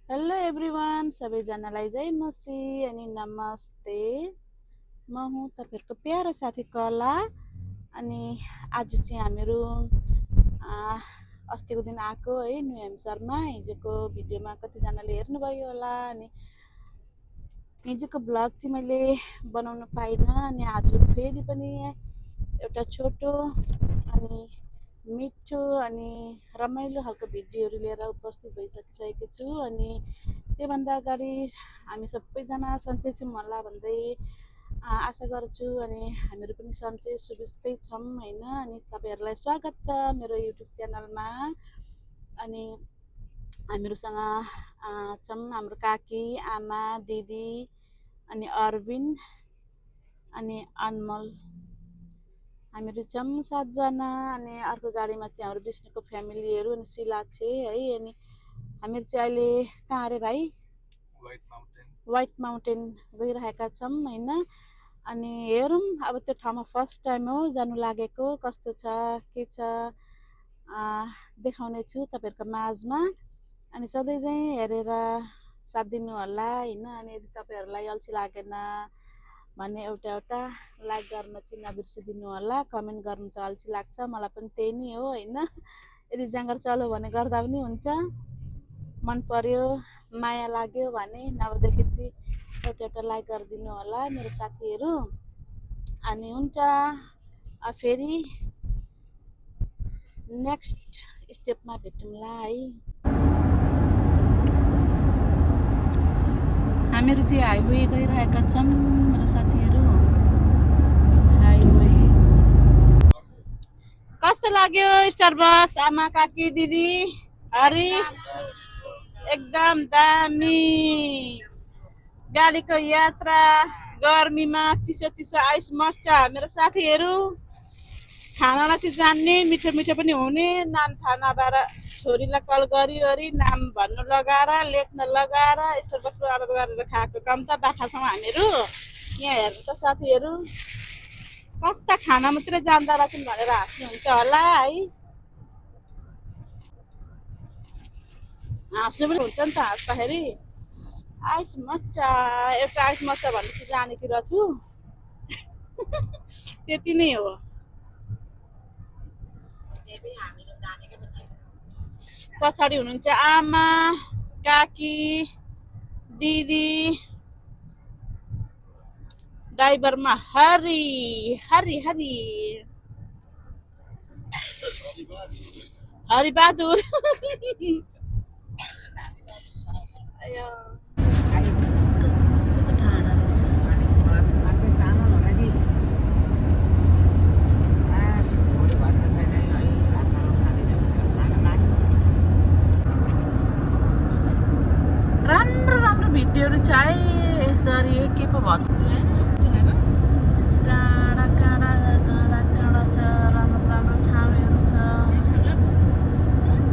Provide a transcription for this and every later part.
Hello everyone, सबैजनालाई जय मसी अनि नमस्ते। म हुँ तपाईँहरूको प्यारो साथी कला। अनि आज चाहिँ हामीहरू अस्तिको दिन आएको है न्यू हेम्पसरमा। हिजोको भिडियोमा कतिजनाले हेर्नुभयो होला। अनि हिजोको भ्लग चाहिँ मैले बनाउन पाइनँ। अनि आज फेरि पनि एउटा छोटो अनि मिठो अनि रमाइलो खालको भिडियोहरू लिएर उपस्थित भइसकिसकेको छु। अनि त्योभन्दा अगाडि हामी सबैजना सन्चै छौँ होला भन्दै आशा गर्छु। अनि हामीहरू पनि सन्चै सुविस्तै छौँ होइन। अनि तपाईँहरूलाई स्वागत छ मेरो युट्युब च्यानलमा। अनि हामीहरूसँग छौँ हाम्रो काकी, आमा, दिदी अनि अरविन अनि अनमोल। हामीहरू छौँ 7 जना। अनि अर्को गाडीमा चाहिँ हाम्रो विष्णुको फ्यामिलीहरू अनि शिला छे है। अनि हामीहरू चाहिँ अहिले कहाँ अरे भाइ व्हाइट माउन्टेन गइरहेका छौँ होइन। अनि हेरौँ अब त्यो ठाउँमा फर्स्ट टाइम हो जानु लागेको, कस्तो छ के छ देखाउने छु तपाईँहरूको माझमा। अनि सधैँ चाहिँ हेरेर साथ दिनु होला होइन। अनि यदि तपाईँहरूलाई अल्छी लागेन भने एउटा लाइक गर्न चाहिँ नबिर्सिदिनु होला। कमेन्ट गर्नु त अल्छी लाग्छ, मलाई पनि त्यही नै हो होइन। यदि जाँगर चल्यो भने गर्दा पनि हुन्छ, मन पर्यो माया लाग्यो भने, नभएदेखि चाहिँ एउटा लाइक गरिदिनु होला मेरो साथीहरू। अनि हुन्छ फेरि नेक्स्ट स्टेपमा भेटौँला है। हामीहरू चाहिँ हाइवे गइरहेका छौँ मेरो साथीहरू। हाइवे कस्तो लाग्यो स्टारबक्स? आमा, काकी, दिदी, हरि एकदम दामी। गाडीको यात्रा गर्मीमा चिसो चिसो आइस मच्चा मेरो साथीहरू। खानालाई चाहिँ जान्ने, मिठो मिठो पनि हुने, नाम थाहा नभएर छोरीलाई कल गरिवरी नाम भन्नु लगाएर लेख्न लगाएर स्टारबक्समा अर्डर गरेर खाएको कम त बाठा छौँ हामीहरू। यहाँ हेर्नु त साथीहरू, कस्ता खाना मात्रै जान्दा रहेछन् भनेर हाँस्नुहुन्छ होला है। हाँस्नु पनि हुन्छ नि त हाँस्दाखेरि। आइस मच्चा, एउटा आइस मच्चा भन्ने चाहिँ जानेकी रहेछु त्यति नै हो। पछाडि हुनुहुन्छ आमा, काकी, दिदी, ड्राइभरमा हरि हरि हरि हरिबहादुर राम्रो राम्रो भिडियोहरू छ है। सरी के पो भयो डाँडा काँडा डाँडा काँडा छ, राम्रो राम्रो ठाउँहरू छ,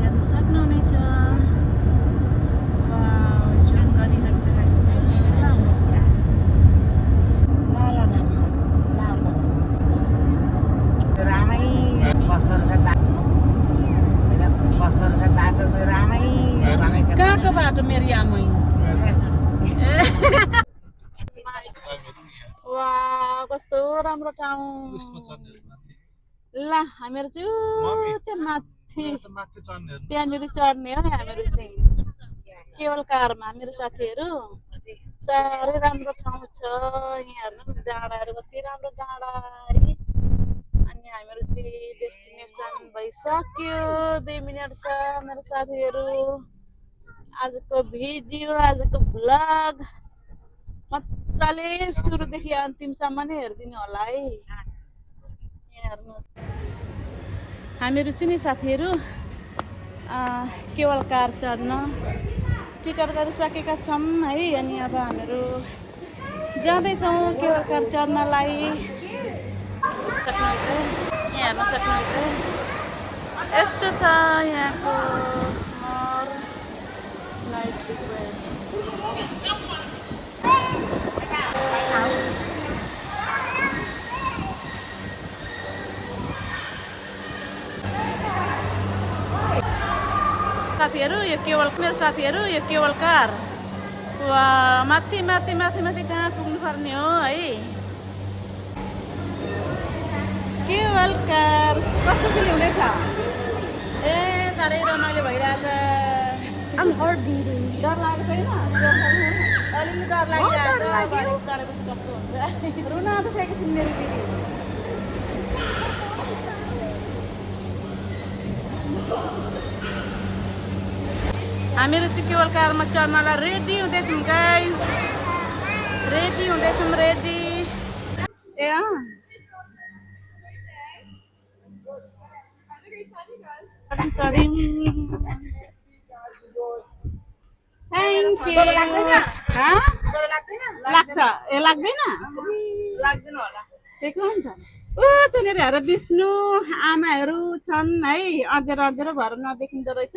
हेर्नु सक्नुहुनेछ। जुम गरी गरी देखाएको छ कहाँको बाटो मेरो आमै। वा कस्तो राम्रो ठाउँ। ल हामीहरू चाहिँ त्यो माथि त्यहाँनिर चढ्ने हो हामीहरू चाहिँ केवल कारमा मेरो साथीहरू। साह्रै राम्रो ठाउँ छ यहाँ हेर्नु न, डाँडाहरू कति राम्रो डाँडा है। अनि हामीहरू चाहिँ डेस्टिनेसन भइसक्यो, 2 मिनट छ मेरो साथीहरू। आजको भिडियो आजको भ्लग मजाले सुरुदेखि अन्तिमसम्म नै हेरिदिनु होला है। हामीहरू चाहिँ नि साथीहरू केवल कार चढ्न टिकट गरिसकेका छौँ है। अनि अब हामीहरू जाँदैछौँ केवल कार चढ्नलाई। सक्नुहुन्छ यहाँ हेर्न सक्नुहुन्छ, यस्तो छ यहाँको नाइट साथीहरू यो केवल मेरो साथीहरू यो केवल कार वा माथि माथि माथि माथि कहाँ पुग्नु पर्ने हो है केवल कार कस्तो फिल हुँदैछ ए साह्रै रमाइलो भइरहेछ I'm heart beating. डर लागेको छैन अलिअलि डर लागिरहेछ बाइक चढेपछि कस्तो हुन्छ रुन आँटिसकेको छु मेरो दिदी हामीहरू चाहिँ केवल कारमा चढ्नलाई रेडी हुँदैछौँ गाइस रेडी हुँदैछौँ रेडी ए चढ्यौँ थ्याङ्क यू लाग्छ ए लाग्दैन होला ठिक हो नि त ओ त्यहाँनिर हेर विष्णु आमाहरू छन् है अँध्यारो अँध्यारो भएर नदेखिँदो रहेछ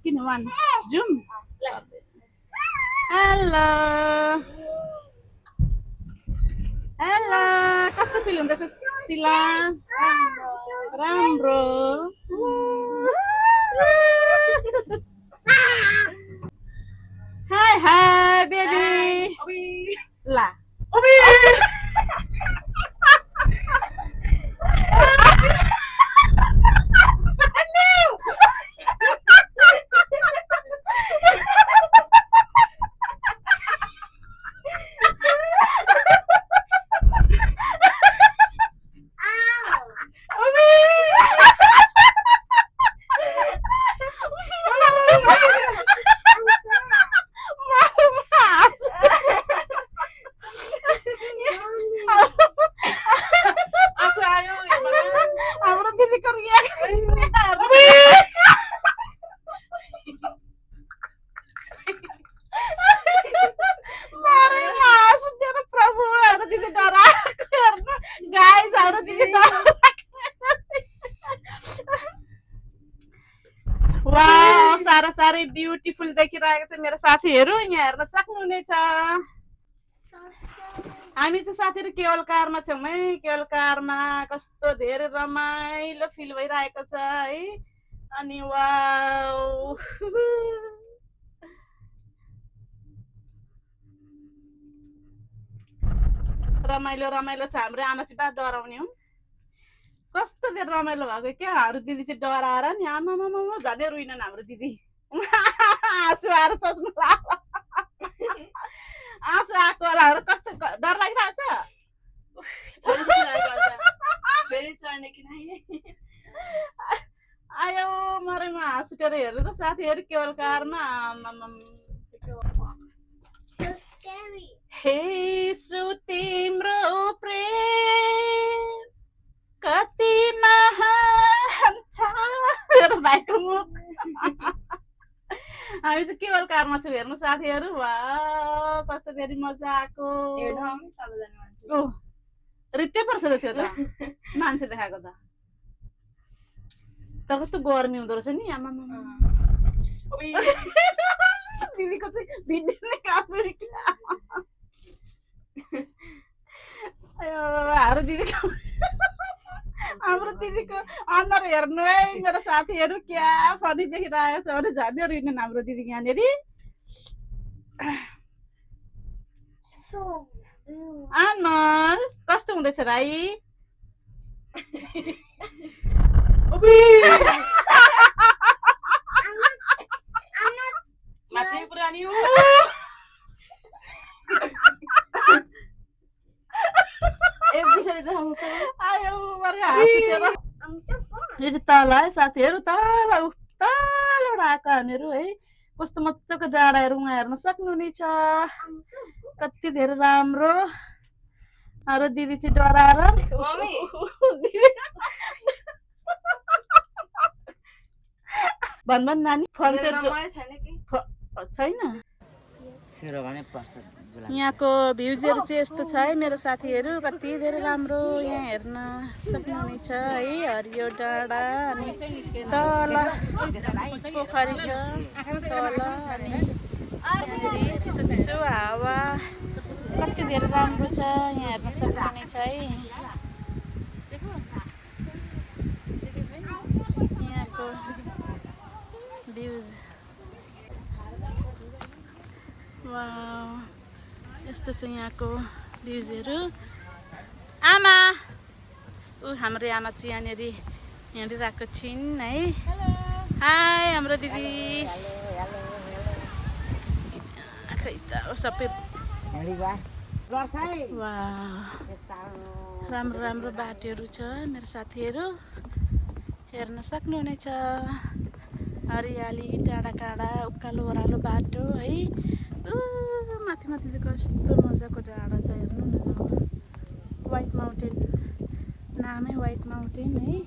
किन वान जाउँ हेलो हेलो कस्तो फिल हुँदैछ शिला राम्रो हाई हाई बेबी ला साह्रै ब्युटिफुल देखिरहेको छ मेरो साथीहरू यहाँ हेर्न सक्नुहुनेछ हामी चाहिँ साथीहरू केवल कारमा छौँ है केवल कारमा कस्तो धेरै रमाइलो फिल भइरहेको छ है अनि वाउ रमाइलो रमाइलो छ हाम्रो आमा चाहिँ बा डराउने हो कस्तो धेरै रमाइलो भएको क्या हाम्रो दिदी चाहिँ डराएर नि आमा झन् रुइनन् हाम्रो दिदी आँसु आएर चस्मा आँसु आएको होला कस्तो डर लागिरहेछ आयो मरेमा हाँस उठेर हेर्नु त साथीहरू केवल कारमा हे सु तिम्रो प्रेम कति महान छ भाइको मुख हामी चाहिँ केवल कारमा छौँ हेर्नु साथीहरू वा कस्तो धेरै मजा आएको रित्तै पर्छ त त्यो त मान्छे देखाएको त तर कस्तो गर्मी हुँदो रहेछ नि आमा दिदीको चाहिँ भिडियो हाम्रो दिदीको अनुहार हेर्नु है मेरो साथीहरू क्या फनी देखिरहेको छ भने झन् रुइनन् हाम्रो दिदी यहाँनिर अनमल कस्तो हुँदैछ भाइ माथि पुरानी हो आयो यो चाहिँ तल है साथीहरू तल तलबाट आएको हामीहरू है कस्तो मजाको डाँडाहरू उहाँ हेर्न सक्नुहुनेछ कति धेरै राम्रो अरू दिदी चाहिँ डराएर भन नानी छैन यहाँको भ्युजहरू चाहिँ यस्तो छ है मेरो साथीहरू कति धेरै राम्रो यहाँ हेर्न सक्नुहुनेछ है हरियो डाँडा अनि तल पोखरी छ तल अनि यहाँनिर चिसो चिसो हावा कति धेरै राम्रो छ यहाँ हेर्न सक्नुहुनेछ है यहाँको भ्युज वाउ यस्तो छ यहाँको भ्युजहरू आमा ऊ हाम्रो आमा चाहिँ यहाँनिर हिँडिरहेको छिन् है हाई हाम्रो दिदी खै त सबै राम्रो राम्रो बाटोहरू छ मेरो साथीहरू हेर्न सक्नुहुनेछ हरियाली डाँडा काँडा उकालो ओह्रालो बाटो है माथि माथि चाहिँ कस्तो मजाको डाँडा छ हेर्नु न व्हाइट माउन्टेन नामै व्हाइट माउन्टेन है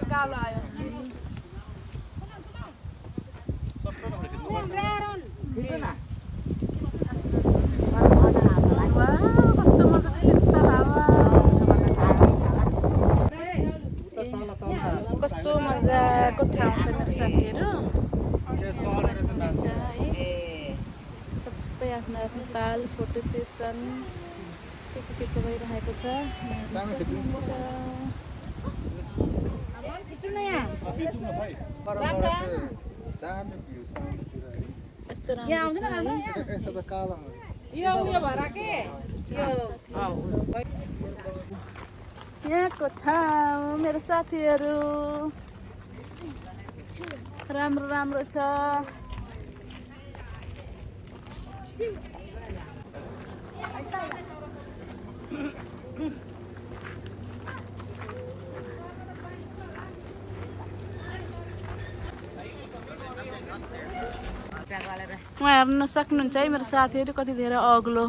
कालो आयो कस्तो मजाको शीतल हावा कस्तो मजाको ठाउँ छ मेरो साथीहरू सबै आफ्नो आफ्नो ताल फोटो सेसन के भइरहेको छ यस्तो यहाँको ठाउँ मेरो साथीहरू राम्रो राम्रो छ उहाँ हेर्न सक्नुहुन्छ है मेरो साथीहरू कति धेरै अग्लो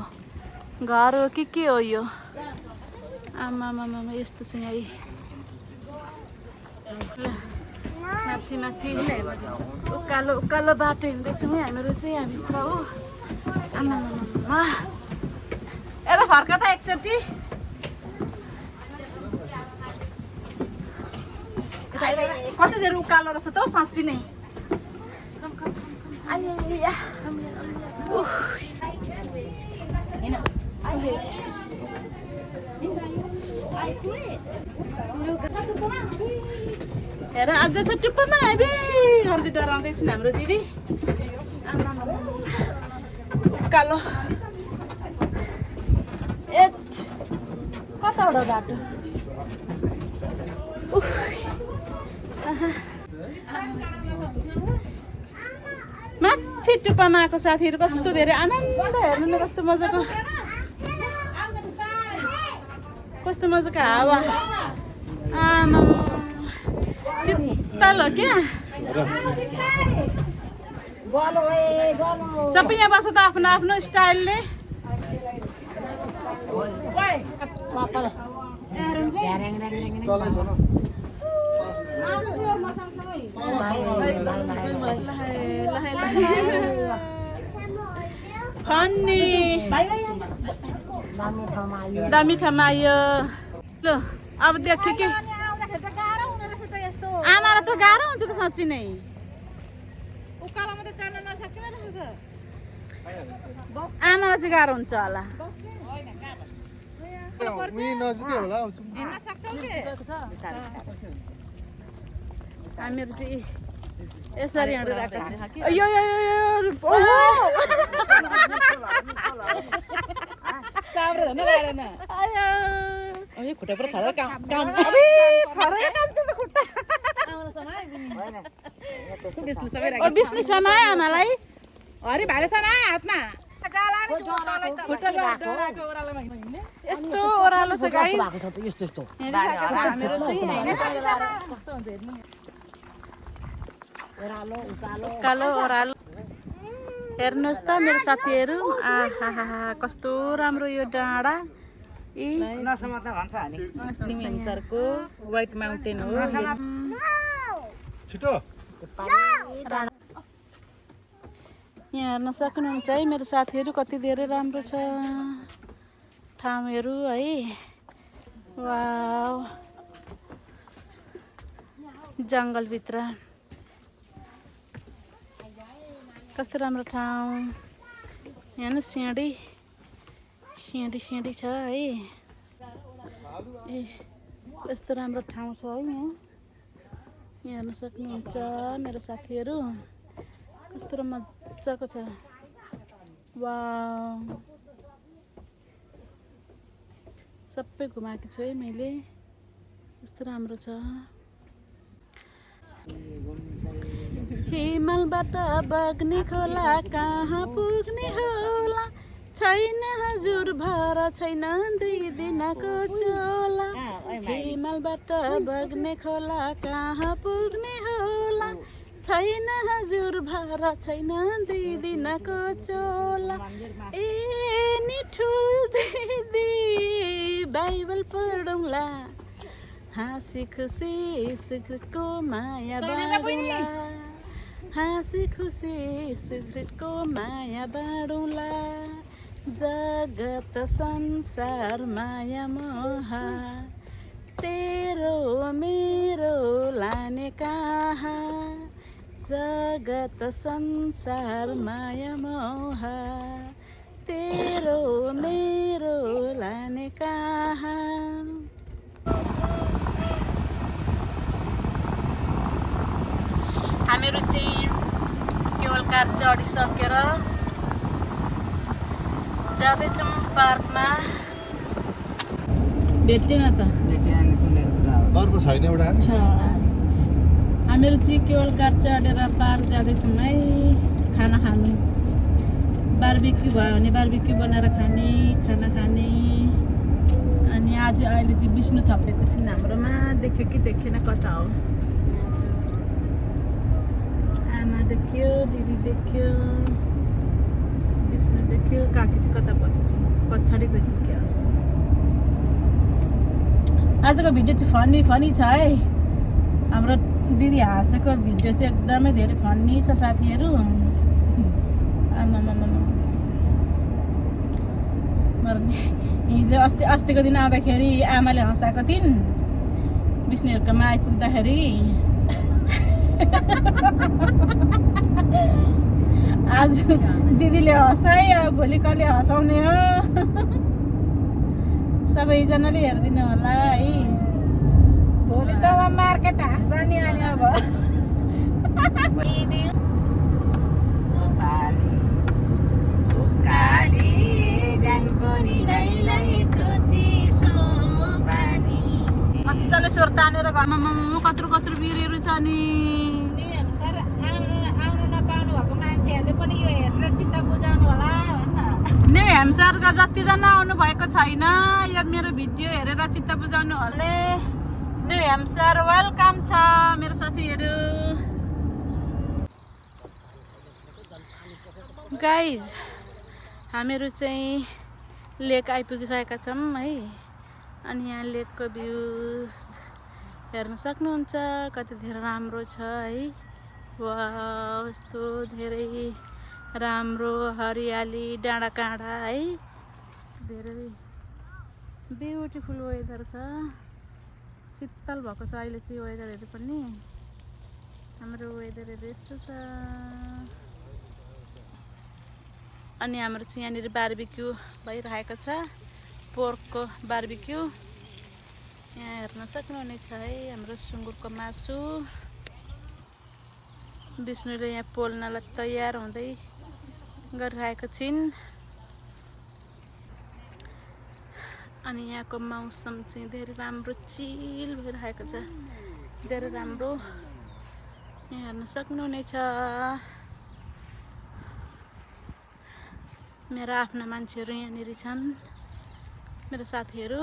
घर हो के हो यो आमामामा यस्तो छ यहाँ माथि माथि उकालो उकालो बाटो हिँड्दैछौँ हामीहरू चाहिँ हामीभित्र हो आमामामा यता फर्का त एकचोटि कति धेरै उकालो रहेछ त हौ साँच्ची नै हेर अझ छ टुप्पोमा आइबे हर्दी डराउँदैछन् हाम्रो दिदी उकालो कताबाट बाटो माथि टुप्पामा आएको साथीहरू कस्तो धेरै आनन्द हेर्नु न कस्तो मजाको हावा आमा शीतल हो क्या सबै यहाँ बस्छ त आफ्नो आफ्नो स्टाइलले दामी ठाउँमा आयो ल अब देख्यो कि आमालाई त गाह्रो हुन्छ त साँच्ची नै आमालाई चाहिँ गाह्रो हुन्छ होला हामीहरू चाहिँ यसरी हिँडिरहेको छ यो खुट्टा पुरा थर विष्णु समाए आमालाई हरि भाले समाए हातमा यस्तो ओह्रालो छ गाइस उकालो ओह्रालो हेर्नुहोस् त मेरो साथीहरू आहा कस्तो राम्रो यो डाँडा सरको व्हाइट माउन्टेन हो यहाँ हेर्न सक्नुहुन्छ है मेरो साथीहरू कति धेरै राम्रो छ ठाउँहरू है वाउ जङ्गलभित्र कस्तो राम्रो ठाउँ यहाँ न सिँढी छ है ए यस्तो राम्रो ठाउँ छ है यहाँ हेर्न सक्नुहुन्छ मेरो साथीहरू कस्तो मजाको छ वाउ सबै घुमाएको छु है मैले कस्तो राम्रो छ हिमालबाट बग्ने खोला कहाँ पुग्ने होला छैन हजुर भर छैन 2 दिनको चोला हिमालबाट बग्ने खोला कहाँ पुग्ने होला छैन हजुर भर छैन 2 दिनको चोला ए नि ठुल दिदी बाइबल पढौँला हाँसी खुसी सुकृतको माया बाँडौँला हाँसी खुसी सुकृतको माया बाँडौँला जगत संसार माया मोह तेरो मेरो लाने कहाँ जगत संसार माया मोह तेरो मेरो लाने कहाँ हामीहरू चाहिँ केवल कार चढिसकेर जाँदैछौँ पार्कमा भेट्यो न त अर्को छैन एउटा छ हामीहरू चाहिँ केवल कार चढेर पार्क जाँदैछौँ है खाना खानु बारबिक्यू भयो भने बारबिक्यू बनाएर खाने खाना खाने अनि आज अहिले चाहिँ विष्णु थपेको छिन् हाम्रोमा देख्यो कि देखेन कता हो आमा देख्यो दिदी देख्यो विष्णु देख्यो काकी चाहिँ कता बसेछन् पछाडि गएछन् क्या आजको भिडियो चाहिँ फनी छ है हाम्रो दिदी हाँसेको भिडियो चाहिँ एकदमै धेरै फनी छ साथीहरू आमामामा हिजो अस्तिको दिन आउँदाखेरि आमाले हँसाएको थिइन् विष्णुहरूकोमा आइपुग्दाखेरि आज दिदीले हँसायो भोलि कसले हँसाउने हो सबैजनाले हेरिदिनु होला है भोलि त मार्केट हाँस्छ नि अनि अब मजाले स्वर तानेर घरमा कत्रो बिरेहरू छ नि आउनु नपाउनु भएको मान्छेहरूले पनि यो हेरेर चित्त बुझाउनु होला भन्न न्यू हेम्सरका जतिजना आउनु भएको छैन यो मेरो भिडियो हेरेर चित्त बुझाउनु होला न्यू हेम्सर वेलकम छ मेरो साथीहरू गाइज हामीहरू चाहिँ लेक आइपुगिसकेका छौँ है अनि यहाँ लेकको भ्यू हेर्न सक्नुहुन्छ कति धेरै राम्रो छ है वाउ यस्तो धेरै राम्रो हरियाली डाँडा काँडा है यस्तो धेरै ब्युटिफुल वेदर छ शीतल भएको छ अहिले चाहिँ वेदरहरू पनि हाम्रो वेदरहरू यस्तो छ अनि हाम्रो चाहिँ यहाँनिर बारबिक्यू भइरहेको छ पोर्कको बारबिक्यू यहाँ हेर्न सक्नुहुनेछ है हाम्रो सुँगुरको मासु विष्णुले यहाँ पोल्नलाई तयार हुँदै गरिरहेको छिन् अनि यहाँको मौसम चाहिँ धेरै राम्रो चिल भइरहेको छ धेरै राम्रो यहाँ हेर्न सक्नुहुनेछ मेरो आफ्ना मान्छेहरू यहाँनिर छन् मेरो साथीहरू